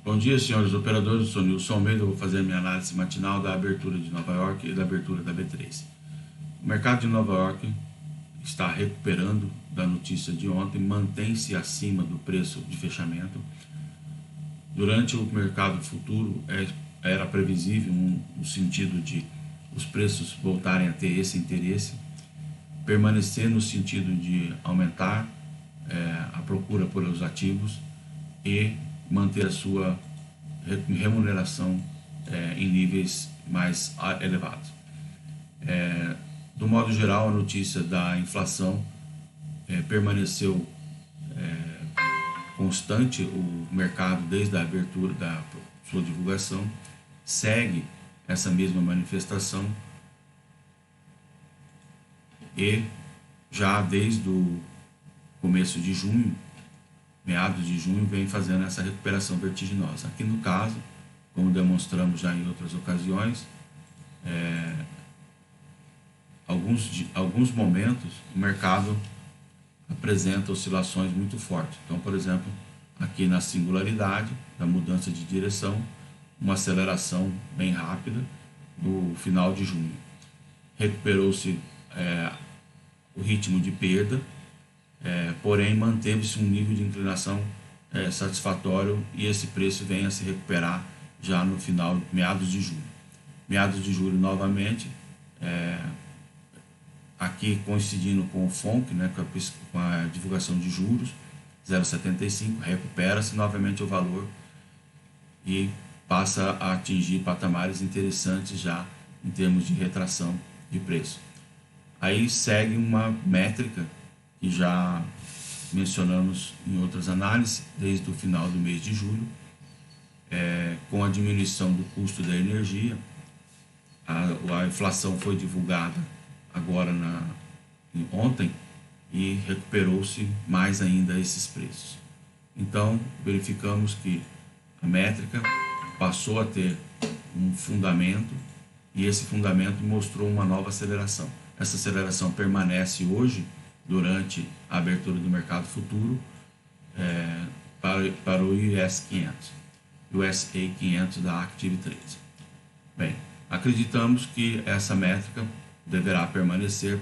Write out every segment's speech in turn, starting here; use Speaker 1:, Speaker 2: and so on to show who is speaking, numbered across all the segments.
Speaker 1: Bom dia, senhores operadores. Eu sou Nilson Almeida. Eu vou fazer a minha análise matinal da abertura de Nova York e da abertura da B3. O mercado de Nova York está recuperando da notícia de ontem, mantém-se acima do preço de fechamento. Durante o mercado futuro, era previsível no sentido de os preços voltarem a ter esse interesse, permanecer no sentido de aumentar a procura pelos ativos e manter a sua remuneração em níveis mais elevados. Do modo geral, a notícia da inflação permaneceu constante. O mercado, desde a abertura da sua divulgação, segue essa mesma manifestação e já desde o começo de junho, meados de junho, vem fazendo essa recuperação vertiginosa. Aqui no caso, como demonstramos já em outras ocasiões, alguns momentos o mercado apresenta oscilações muito fortes. Então, por exemplo, aqui na singularidade da mudança de direção, uma aceleração bem rápida no final de junho. Recuperou-se o ritmo de perda, porém manteve-se um nível de inclinação satisfatório e esse preço vem a se recuperar já no final, meados de julho. Meados de julho novamente, aqui coincidindo com o FONC, né, com a divulgação de juros, 0,75, recupera-se novamente o valor e passa a atingir patamares interessantes já em termos de retração de preço. Aí segue uma métrica que já mencionamos em outras análises, desde o final do mês de julho, com a diminuição do custo da energia. A inflação foi divulgada agora ontem e recuperou-se mais ainda esses preços. Então, verificamos que a métrica passou a ter um fundamento e esse fundamento mostrou uma nova aceleração. Essa aceleração permanece hoje durante a abertura do mercado futuro para o US 500, USA 500 da Active Trades. Bem, acreditamos que essa métrica deverá permanecer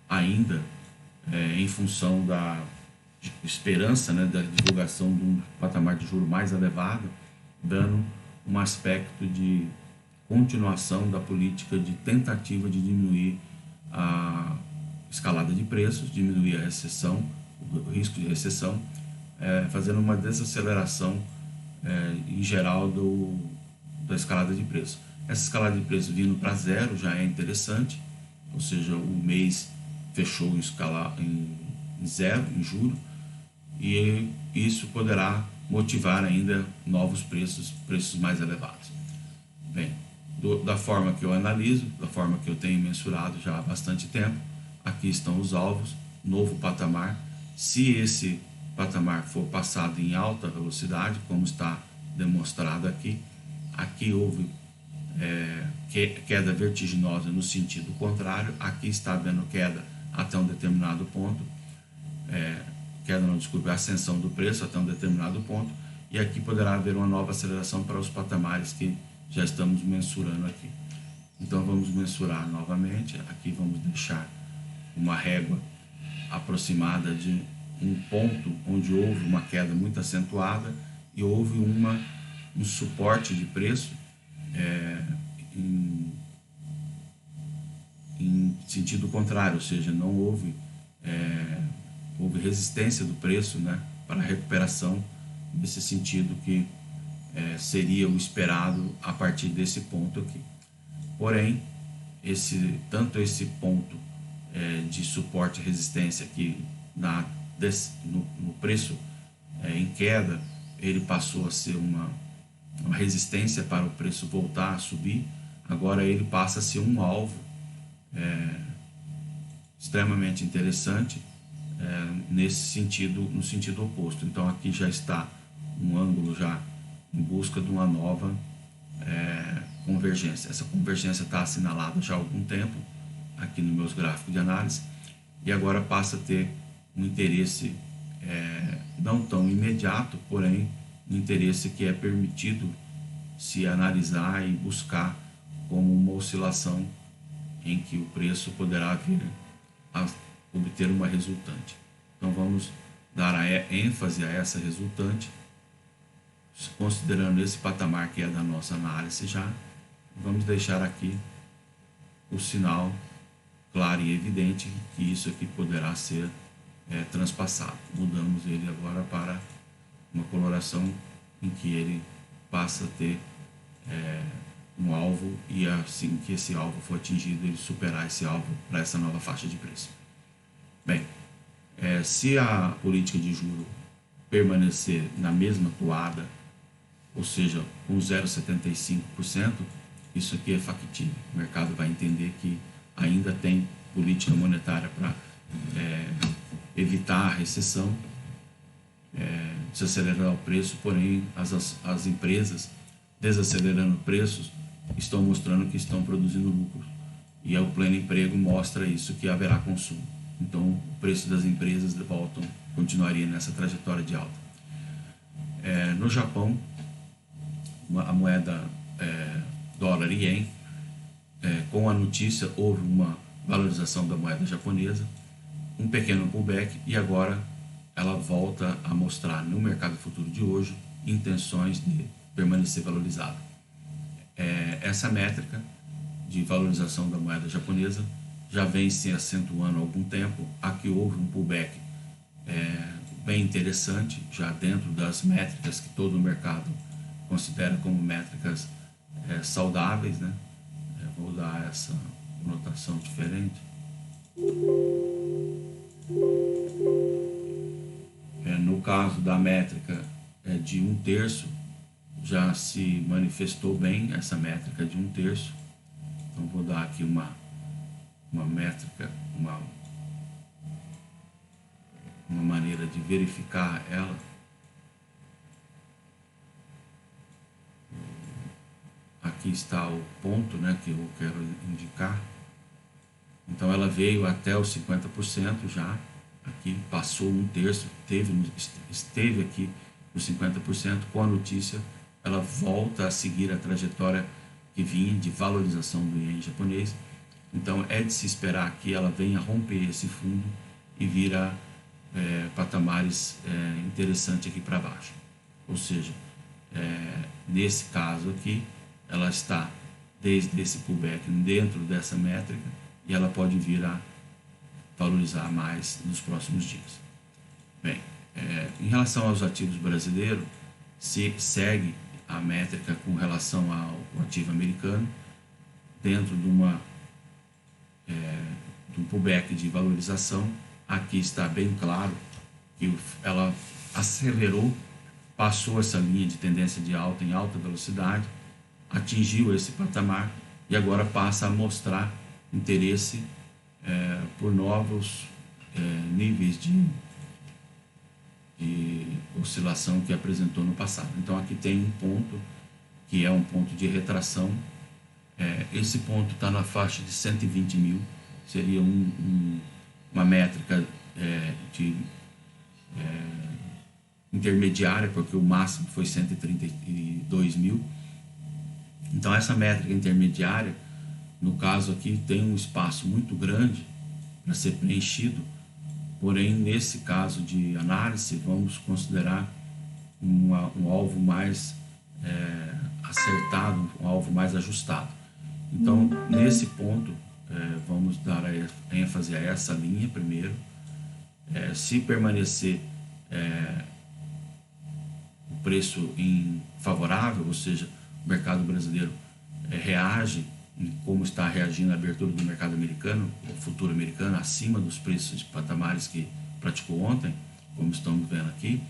Speaker 1: ainda em função da esperança, né, da divulgação de um patamar de juros mais elevado, dando um aspecto de continuação da política de tentativa de diminuir a escalada de preços, diminuir a recessão, o risco de recessão, fazendo uma desaceleração em geral da escalada de preços. Essa escalada de preços vindo para zero já é interessante, ou seja, o mês fechou em zero, em julho, e isso poderá motivar ainda novos preços mais elevados. Bem, da forma que eu analiso, da forma que eu tenho mensurado já há bastante tempo, aqui estão os alvos, novo patamar. Se esse patamar for passado em alta velocidade, como está demonstrado aqui houve queda vertiginosa no sentido contrário, aqui está havendo queda até um determinado ponto, ascensão do preço até um determinado ponto, e aqui poderá haver uma nova aceleração para os patamares que já estamos mensurando aqui. Então vamos mensurar novamente, aqui vamos deixar uma régua aproximada de um ponto onde houve uma queda muito acentuada e houve um suporte de preço em sentido contrário, ou seja, não houve resistência do preço, né, para a recuperação nesse sentido que seria o esperado a partir desse ponto aqui. Porém, tanto esse ponto de suporte e resistência aqui no preço em queda, ele passou a ser uma resistência para o preço voltar a subir. Agora ele passa a ser um alvo extremamente interessante nesse sentido, no sentido oposto. Então aqui já está um ângulo já em busca de uma nova convergência. Essa convergência está assinalada já há algum tempo aqui nos meus gráficos de análise e agora passa a ter um interesse não tão imediato, porém um interesse que é permitido se analisar e buscar como uma oscilação em que o preço poderá vir a obter uma resultante. Então vamos dar ênfase a essa resultante, considerando esse patamar que é da nossa análise já. Vamos deixar aqui o sinal claro e evidente que isso aqui poderá ser transpassado. Mudamos ele agora para uma coloração em que ele passa a ter um alvo, e assim que esse alvo for atingido, ele superar esse alvo para essa nova faixa de preço. Bem, se a política de juro permanecer na mesma toada, ou seja, com 0,75%, isso aqui é factível. O mercado vai entender que ainda tem política monetária para evitar a recessão, desacelerar o preço, porém as empresas desacelerando preços estão mostrando que estão produzindo lucros, e o pleno emprego mostra isso, que haverá consumo. Então o preço das empresas continuaria nessa trajetória de alta. No Japão, a moeda dólar e ien, com a notícia houve uma valorização da moeda japonesa, um pequeno pullback, e agora ela volta a mostrar no mercado futuro de hoje intenções de permanecer valorizada. Essa métrica de valorização da moeda japonesa já vem se acentuando há algum tempo. Aqui houve um pullback bem interessante, já dentro das métricas que todo o mercado considera como métricas saudáveis, né? Vou dar essa notação diferente. No caso da métrica de 1/3, já se manifestou bem essa métrica de 1/3. Então vou dar aqui uma métrica, uma maneira de verificar ela. Aqui está o ponto, né, que eu quero indicar. Então ela veio até os 50% já, aqui passou 1/3, esteve aqui nos 50%. Com a notícia ela volta a seguir a trajetória que vinha de valorização do ien japonês. Então é de se esperar que ela venha romper esse fundo e vir a patamares interessantes aqui para baixo. Ou seja, nesse caso aqui, ela está desde esse pullback dentro dessa métrica, e ela pode vir a valorizar mais nos próximos dias. Bem, em relação aos ativos brasileiros, se segue a métrica com relação ao ativo americano, dentro de um pullback de valorização. Aqui está bem claro que ela acelerou, passou essa linha de tendência de alta em alta velocidade, atingiu esse patamar e agora passa a mostrar interesse por novos níveis de oscilação que apresentou no passado. Então aqui tem um ponto que é um ponto de retração. Esse ponto está na faixa de 120 mil, seria uma métrica intermediária, porque o máximo foi 132 mil. Então essa métrica intermediária, no caso aqui, tem um espaço muito grande para ser preenchido, porém nesse caso de análise vamos considerar um alvo mais acertado, um alvo mais ajustado. Então nesse ponto vamos dar ênfase a essa linha primeiro. Se permanecer o preço favorável, ou seja, o mercado brasileiro reage como está reagindo a abertura do mercado americano, o futuro americano, acima dos preços de patamares que praticou ontem, como estamos vendo aqui,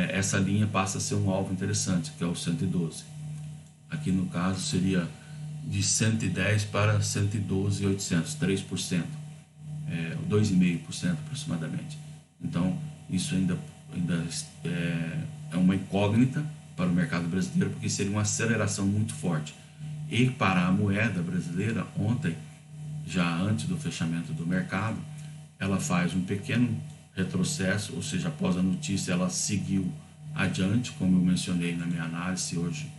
Speaker 1: essa linha passa a ser um alvo interessante, que é o 112. Aqui no caso seria de 110 para 112.800, 3%, 2,5% aproximadamente. Então isso ainda é uma incógnita para o mercado brasileiro, porque seria uma aceleração muito forte. E para a moeda brasileira, ontem, já antes do fechamento do mercado, ela faz um pequeno retrocesso, ou seja, após a notícia ela seguiu adiante, como eu mencionei na minha análise hoje,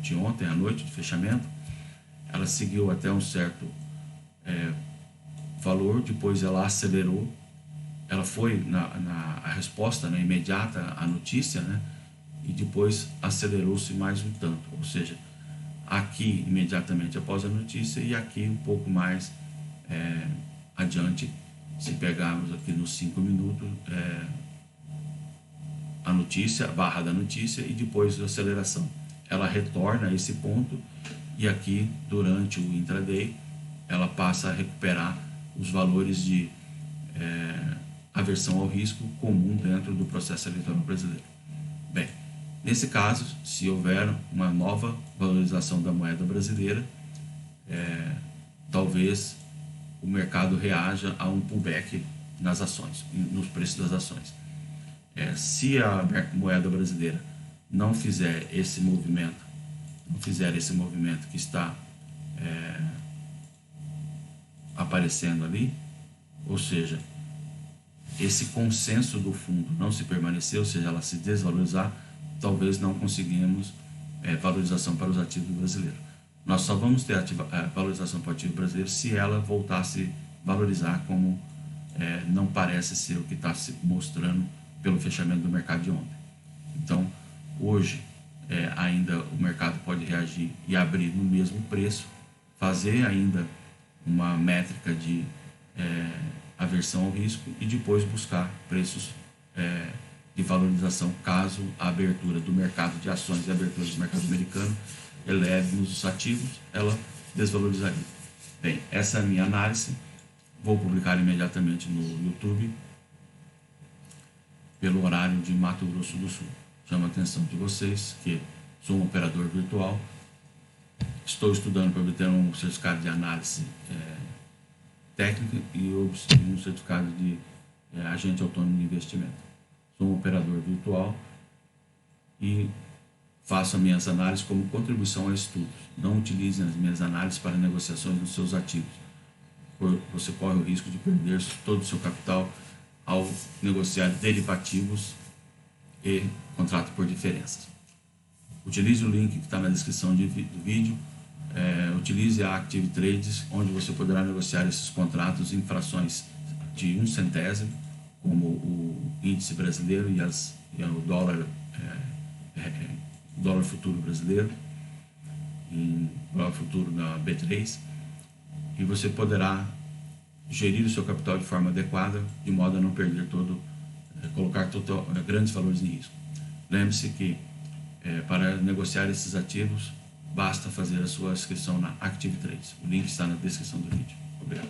Speaker 1: de ontem à noite, de fechamento. Ela seguiu até um certo valor, depois ela acelerou, ela foi a resposta, né, imediata à notícia, né, e depois acelerou-se mais um tanto, ou seja, aqui imediatamente após a notícia e aqui um pouco mais adiante, se pegarmos aqui nos 5 minutos, a notícia, a barra da notícia e depois a aceleração. Ela retorna a esse ponto e aqui durante o intraday ela passa a recuperar os valores de aversão ao risco comum dentro do processo eleitoral brasileiro. Bem, nesse caso, se houver uma nova valorização da moeda brasileira, talvez o mercado reaja a um pullback nas ações, nos preços das ações. Se a moeda brasileira não fizer esse movimento, que está aparecendo ali, ou seja, esse consenso do fundo não se permanecer, ou seja, ela se desvalorizar, talvez não conseguimos valorização para os ativos brasileiros. Nós só vamos ter valorização para o ativo brasileiro se ela voltar a se valorizar, como não parece ser o que está se mostrando pelo fechamento do mercado de ontem. Então, hoje, ainda o mercado pode reagir e abrir no mesmo preço, fazer ainda uma métrica de aversão ao risco e depois buscar preços de valorização caso a abertura do mercado de ações e a abertura do mercado americano eleve os ativos, ela desvalorizaria. Bem, essa é a minha análise. Vou publicar imediatamente no YouTube pelo horário de Mato Grosso do Sul. Chamo a atenção de vocês que sou um operador virtual, estou estudando para obter um certificado de análise técnica e um certificado de agente autônomo de investimento. Sou um operador virtual e faço as minhas análises como contribuição a estudos. Não utilize as minhas análises para negociações dos seus ativos. Você corre o risco de perder todo o seu capital ao negociar derivativos e contrato por diferenças. Utilize o link que está na descrição do vídeo. Utilize a Active Trades, onde você poderá negociar esses contratos em frações de 1 centésimo, como o índice brasileiro e o dólar futuro brasileiro, em dólar futuro da B3, e você poderá gerir o seu capital de forma adequada, de modo a não perder colocar grandes valores em risco. Lembre-se que para negociar esses ativos, basta fazer a sua inscrição na Active Trades. O link está na descrição do vídeo. Obrigado.